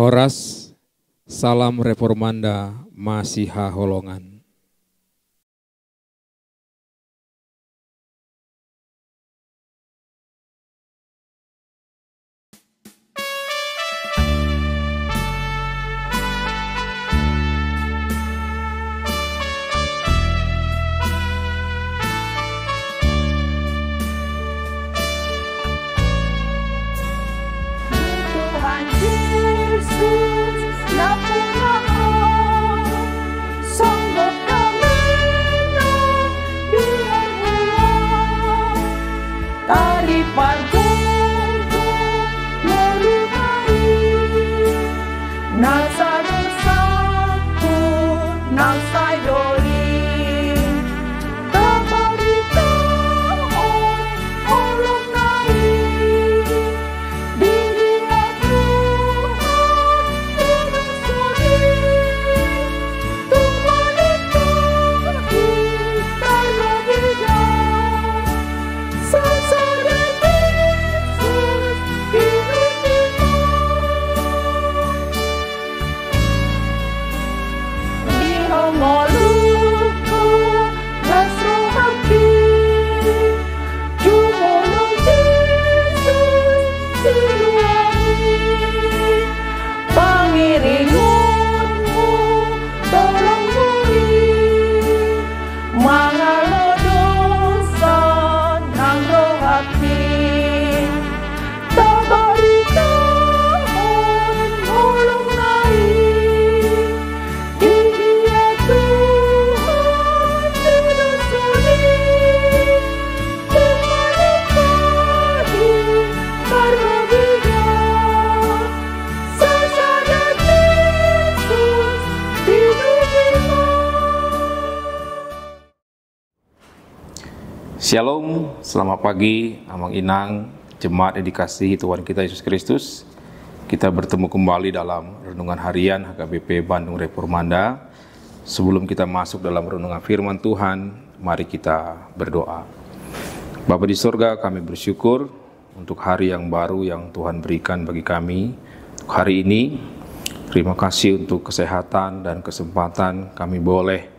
Horas, salam Reformanda, Masiha Holongan. Shalom, selamat pagi, Amang Inang, Jemaat yang dikasihi Tuhan kita Yesus Kristus. Kita bertemu kembali dalam Renungan Harian HKBP Bandung Reformanda. Sebelum kita masuk dalam renungan firman Tuhan, mari kita berdoa. Bapa di sorga, kami bersyukur untuk hari yang baru yang Tuhan berikan bagi kami. Hari ini, terima kasih untuk kesehatan dan kesempatan kami boleh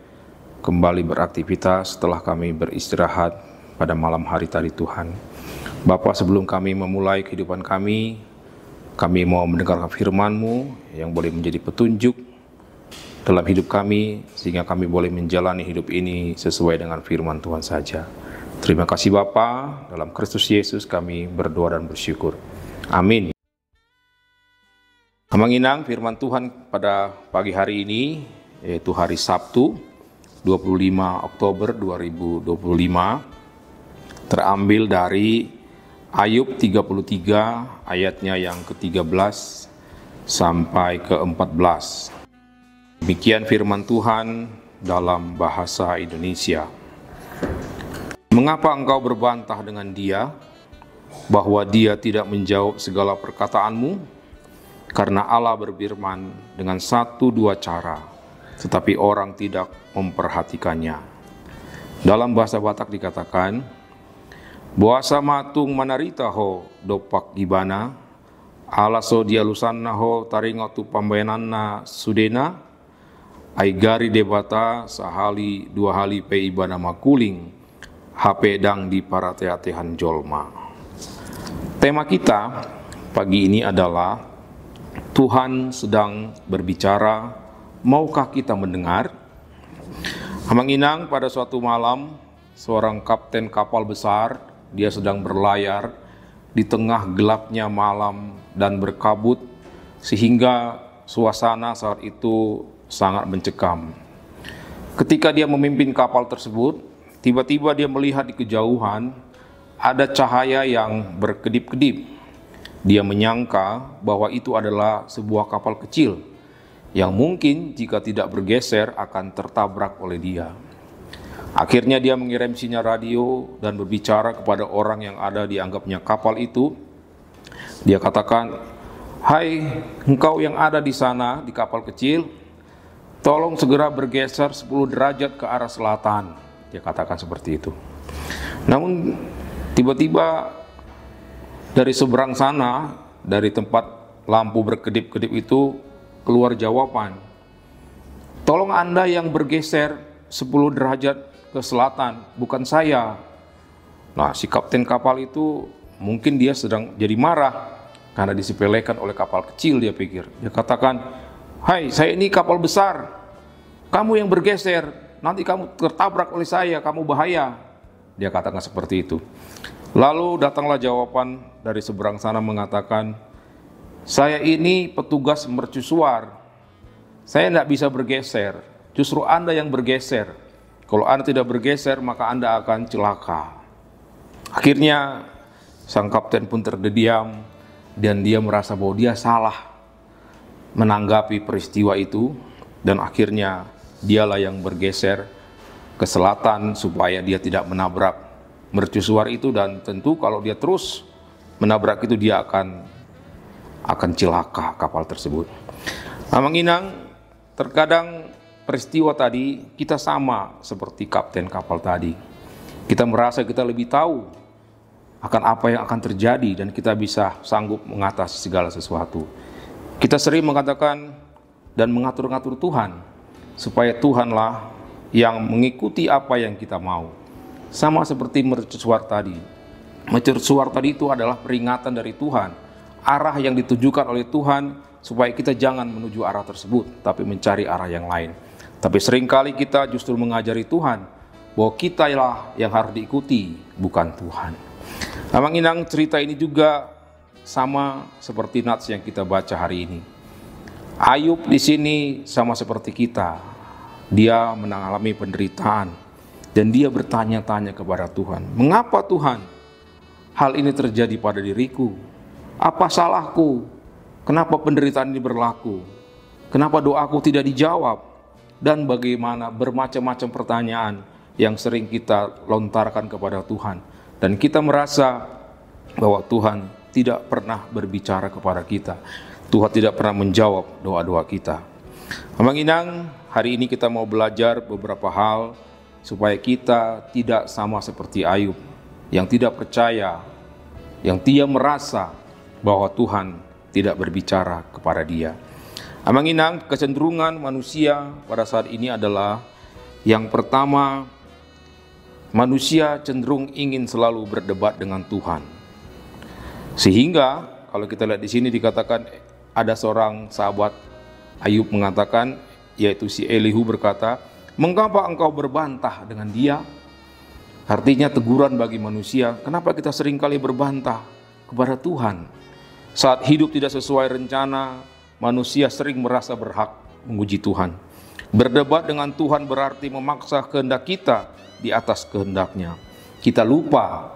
kembali beraktivitas setelah kami beristirahat pada malam hari tadi Tuhan. Bapa, sebelum kami memulai kehidupan kami mau mendengarkan firman-Mu yang boleh menjadi petunjuk dalam hidup kami, sehingga kami boleh menjalani hidup ini sesuai dengan firman Tuhan saja. Terima kasih Bapa, dalam Kristus Yesus kami berdoa dan bersyukur. Amin. Amang Inang, firman Tuhan pada pagi hari ini, yaitu hari Sabtu, 25 Oktober 2025, terambil dari Ayub 33 ayatnya yang ke-13 sampai ke-14. Demikian firman Tuhan dalam bahasa Indonesia. Mengapa engkau berbantah dengan dia, bahwa dia tidak menjawab segala perkataanmu? Karena Allah berfirman dengan 1-2 cara, tetapi orang tidak memperhatikannya. Dalam bahasa Batak dikatakan, Boasa matung manarita ho dopak gibana, alaso dia lusanna ho taringo tu pambayananna sudena, aigari debata sahali 2 hali pe ibana makuling, hape dang di parateatehan jolma. Tema kita pagi ini adalah Tuhan sedang berbicara, maukah kita mendengar? Amang Inang, pada suatu malam, seorang kapten kapal besar, dia sedang berlayar di tengah gelapnya malam dan berkabut, sehingga suasana saat itu sangat mencekam. Ketika dia memimpin kapal tersebut, tiba-tiba dia melihat di kejauhan ada cahaya yang berkedip-kedip. Dia menyangka bahwa itu adalah sebuah kapal kecil yang mungkin jika tidak bergeser akan tertabrak oleh dia. Akhirnya dia mengirim sinyal radio dan berbicara kepada orang yang ada dianggapnya kapal itu. Dia katakan, "Hai, engkau yang ada di sana di kapal kecil, tolong segera bergeser 10 derajat ke arah selatan." Dia katakan seperti itu. Namun tiba-tiba dari seberang sana, dari tempat lampu berkedip-kedip itu keluar jawaban. Tolong Anda yang bergeser 10 derajat ke selatan, bukan saya. Nah, si kapten kapal itu mungkin dia sedang jadi marah karena disepelekan oleh kapal kecil, dia pikir. Dia katakan, "Hai, saya ini kapal besar. Kamu yang bergeser, nanti kamu tertabrak oleh saya, kamu bahaya." Dia katakan seperti itu. Lalu datanglah jawaban dari seberang sana mengatakan, "Saya ini petugas mercusuar. Saya tidak bisa bergeser. Justru Anda yang bergeser. Kalau Anda tidak bergeser, maka Anda akan celaka." Akhirnya sang kapten pun terdiam dan dia merasa bahwa dia salah menanggapi peristiwa itu, dan akhirnya dialah yang bergeser ke selatan supaya dia tidak menabrak mercusuar itu, dan tentu kalau dia terus menabrak itu dia akan celaka kapal tersebut. Amang Inang, terkadang peristiwa tadi kita sama seperti kapten kapal tadi. Kita merasa kita lebih tahu akan apa yang akan terjadi dan kita bisa sanggup mengatasi segala sesuatu. Kita sering mengatakan dan mengatur-ngatur Tuhan supaya Tuhanlah yang mengikuti apa yang kita mau. Sama seperti mercusuar tadi. Mercusuar tadi itu adalah peringatan dari Tuhan, arah yang ditujukan oleh Tuhan supaya kita jangan menuju arah tersebut, tapi mencari arah yang lain. Tapi seringkali kita justru mengajari Tuhan bahwa kitalah yang harus diikuti, bukan Tuhan. Amang Inang, cerita ini juga sama seperti nats yang kita baca hari ini. Ayub di sini sama seperti kita. Dia mengalami penderitaan dan dia bertanya-tanya kepada Tuhan, "Mengapa Tuhan hal ini terjadi pada diriku? Apa salahku? Kenapa penderitaan ini berlaku? Kenapa doaku tidak dijawab?" Dan bagaimana bermacam-macam pertanyaan yang sering kita lontarkan kepada Tuhan. Dan kita merasa bahwa Tuhan tidak pernah berbicara kepada kita. Tuhan tidak pernah menjawab doa-doa kita. Amang Inang, hari ini kita mau belajar beberapa hal supaya kita tidak sama seperti Ayub yang tidak percaya, yang dia merasa bahwa Tuhan tidak berbicara kepada dia. Amang Inang, kecenderungan manusia pada saat ini adalah yang pertama, manusia cenderung ingin selalu berdebat dengan Tuhan. Sehingga kalau kita lihat di sini dikatakan ada seorang sahabat Ayub mengatakan, yaitu si Elihu berkata, "Mengapa engkau berbantah dengan dia?" Artinya teguran bagi manusia, kenapa kita seringkali berbantah kepada Tuhan? Saat hidup tidak sesuai rencana, manusia sering merasa berhak menguji Tuhan. Berdebat dengan Tuhan berarti memaksa kehendak kita di atas kehendaknya. Kita lupa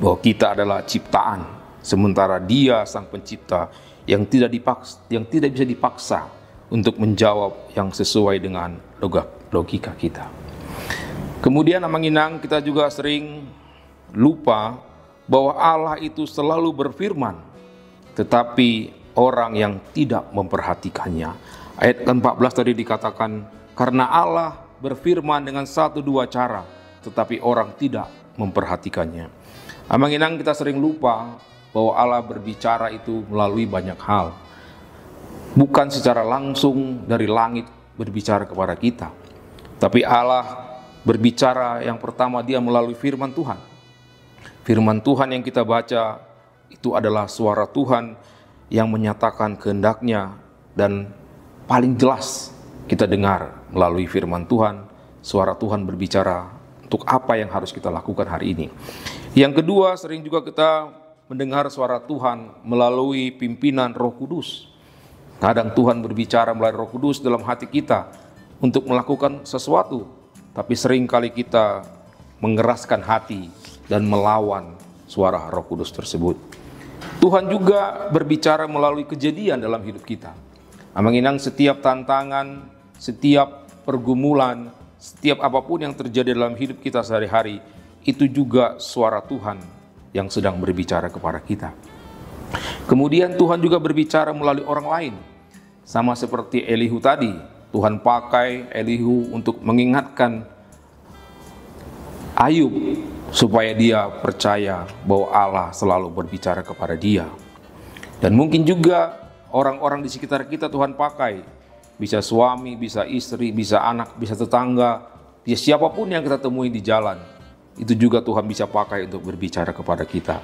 bahwa kita adalah ciptaan, sementara Dia sang pencipta yang tidak bisa dipaksa untuk menjawab yang sesuai dengan logika kita. Kemudian Amang Inang, kita juga sering lupa bahwa Allah itu selalu berfirman, tetapi orang yang tidak memperhatikannya. Ayat ke-14 tadi dikatakan, karena Allah berfirman dengan 1-2 cara, tetapi orang tidak memperhatikannya. Amang Inang, kita sering lupa bahwa Allah berbicara itu melalui banyak hal. Bukan secara langsung dari langit berbicara kepada kita, tapi Allah berbicara yang pertama Dia melalui firman Tuhan. Firman Tuhan yang kita baca itu adalah suara Tuhan yang menyatakan kehendaknya, dan paling jelas kita dengar melalui firman Tuhan, suara Tuhan berbicara untuk apa yang harus kita lakukan hari ini. Yang kedua, sering juga kita mendengar suara Tuhan melalui pimpinan Roh Kudus. Kadang Tuhan berbicara melalui Roh Kudus dalam hati kita untuk melakukan sesuatu, tapi sering kali kita mengeraskan hati dan melawan suara Roh Kudus tersebut. Tuhan juga berbicara melalui kejadian dalam hidup kita. Amang Inang, setiap tantangan, setiap pergumulan, setiap apapun yang terjadi dalam hidup kita sehari-hari, itu juga suara Tuhan yang sedang berbicara kepada kita. Kemudian Tuhan juga berbicara melalui orang lain. Sama seperti Elihu tadi, Tuhan pakai Elihu untuk mengingatkan Ayub supaya dia percaya bahwa Allah selalu berbicara kepada dia. Dan mungkin juga orang-orang di sekitar kita Tuhan pakai. Bisa suami, bisa istri, bisa anak, bisa tetangga, ya siapapun yang kita temui di jalan. Itu juga Tuhan bisa pakai untuk berbicara kepada kita.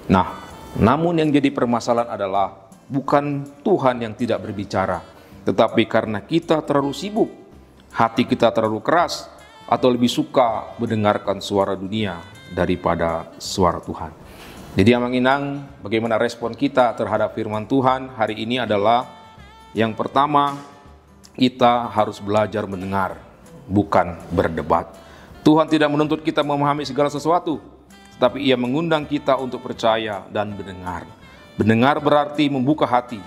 Nah, namun yang jadi permasalahan adalah bukan Tuhan yang tidak berbicara, tetapi karena kita terlalu sibuk, hati kita terlalu keras, atau lebih suka mendengarkan suara dunia daripada suara Tuhan. Jadi Amang Inang, bagaimana respon kita terhadap firman Tuhan hari ini adalah yang pertama, kita harus belajar mendengar, bukan berdebat. Tuhan tidak menuntut kita memahami segala sesuatu, tetapi Ia mengundang kita untuk percaya dan mendengar. Mendengar berarti membuka hati,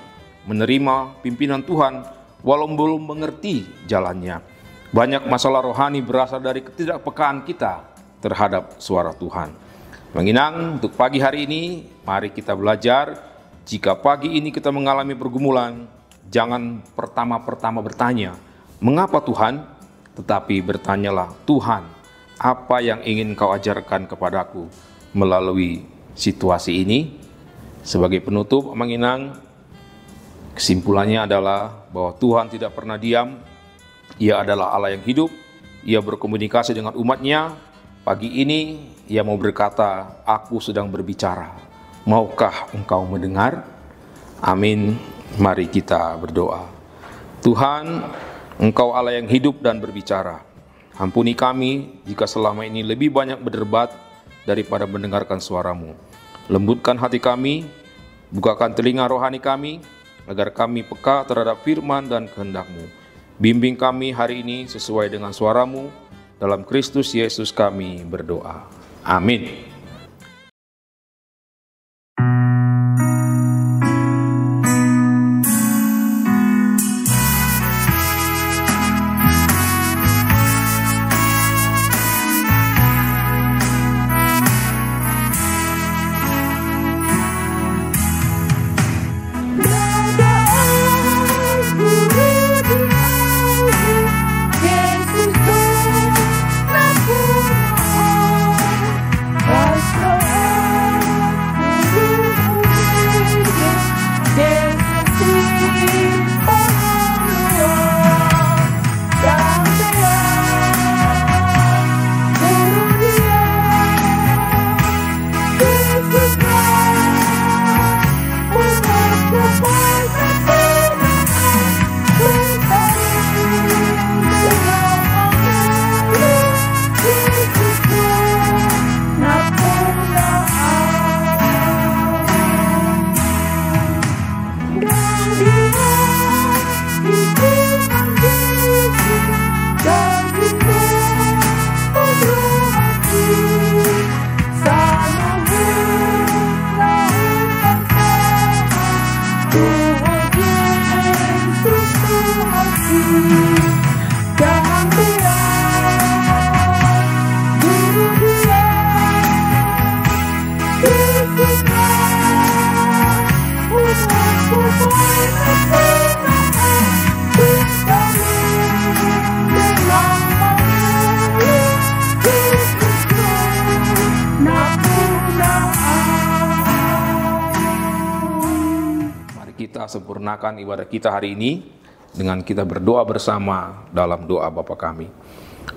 menerima pimpinan Tuhan walau belum mengerti jalannya. Banyak masalah rohani berasal dari ketidakpekaan kita terhadap suara Tuhan. Menginang untuk pagi hari ini, mari kita belajar. Jika pagi ini kita mengalami pergumulan, jangan pertama-pertama bertanya, "Mengapa Tuhan?" Tetapi bertanyalah, "Tuhan, apa yang ingin Kau ajarkan kepadaku melalui situasi ini?" Sebagai penutup, Menginang, kesimpulannya adalah bahwa Tuhan tidak pernah diam. Ia adalah Allah yang hidup, Ia berkomunikasi dengan umatnya. Pagi ini Ia mau berkata, "Aku sedang berbicara. Maukah engkau mendengar?" Amin. Mari kita berdoa. Tuhan, Engkau Allah yang hidup dan berbicara. Ampuni kami jika selama ini lebih banyak berdebat daripada mendengarkan suara-Mu. Lembutkan hati kami, bukakan telinga rohani kami, agar kami peka terhadap firman dan kehendak-Mu. Bimbing kami hari ini sesuai dengan suara-Mu, dalam Kristus Yesus kami berdoa. Amin. Kita sempurnakan ibadah kita hari ini dengan kita berdoa bersama dalam doa Bapa kami.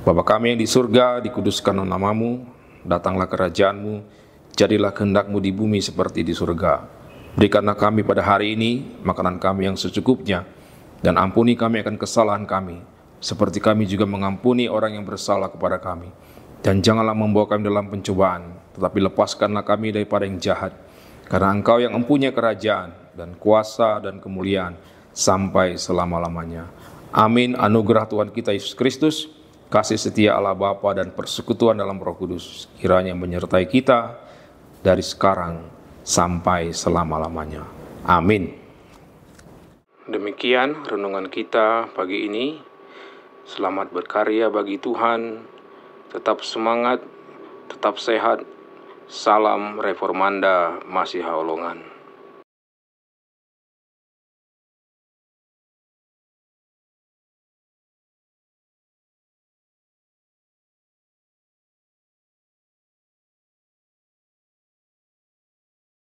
Bapa kami yang di surga, dikuduskanlah nama-Mu, datanglah kerajaan-Mu, jadilah kehendak-Mu di bumi seperti di surga. Berikanlah kami pada hari ini makanan kami yang secukupnya, dan ampuni kami akan kesalahan kami, seperti kami juga mengampuni orang yang bersalah kepada kami. Dan janganlah membawa kami dalam pencobaan, tetapi lepaskanlah kami daripada yang jahat, karena Engkau yang mempunyai kerajaan dan kuasa dan kemuliaan sampai selama-lamanya. Amin. Anugerah Tuhan kita Yesus Kristus, kasih setia Allah Bapa dan persekutuan dalam Roh Kudus kiranya menyertai kita dari sekarang sampai selama-lamanya. Amin. Demikian renungan kita pagi ini. Selamat berkarya bagi Tuhan. Tetap semangat, tetap sehat. Salam Reformanda Masiha Holongan.